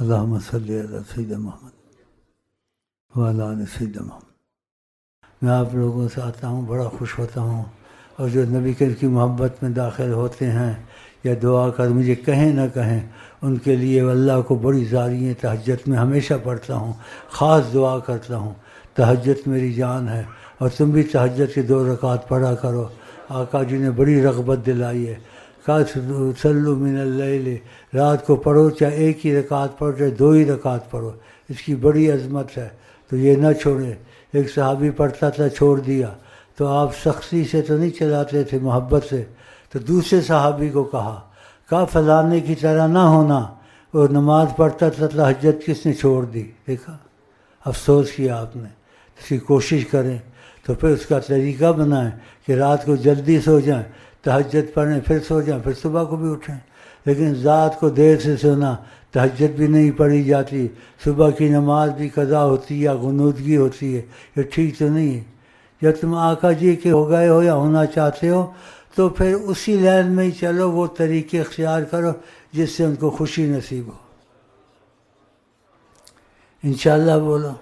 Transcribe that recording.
اللہم صلی علی سیدنا محمد وعلی آل سیدنا محمد۔ میں آپ لوگوں سے آتا ہوں، بڑا خوش ہوتا ہوں، اور جو نبی کریم کی محبت میں داخل ہوتے ہیں یا دعا کر مجھے کہیں نہ کہیں، ان کے لیے اللہ کو بڑی زاریاں تہجد میں ہمیشہ پڑھتا ہوں، خاص دعا کرتا ہوں۔ تہجد میری جان ہے، اور تم بھی تہجد کی 2 رکعت پڑھا کرو۔ آقا جی نے بڑی رغبت دلائی ہے، کہا صلو من اللیل، رات کو پڑھو، چاہے 1 ہی رکعت پڑھو چاہے 2 ہی رکعت پڑھو، اس کی بڑی عظمت ہے، تو یہ نہ چھوڑے۔ ایک صحابی پڑھتا تھا، چھوڑ دیا، تو آپ سختی سے تو نہیں چلاتے تھے، محبت سے، تو دوسرے صحابی کو کہا فلانے کی طرح نہ ہونا، وہ نماز پڑھتا تھا، تہجد کس نے چھوڑ دی؟ دیکھا، افسوس کیا آپ نے۔ اس کی کوشش کریں، تو پھر اس کا طریقہ بنائیں کہ رات کو جلدی سو جائیں، تہجد پڑھیں، پھر سو جائیں، پھر صبح کو بھی اٹھیں۔ لیکن رات کو دیر سے سونا، تہجد بھی نہیں پڑھی جاتی، صبح کی نماز بھی قضا ہوتی ہے یا غنودگی ہوتی ہے، یہ ٹھیک تو نہیں ہے۔ جب تم آقا جی کے ہو گئے ہو یا ہونا چاہتے ہو، تو پھر اسی لائن میں ہی چلو، وہ طریقے اختیار کرو جس سے ان کو خوشی نصیب ہو۔ انشاءاللہ بولو۔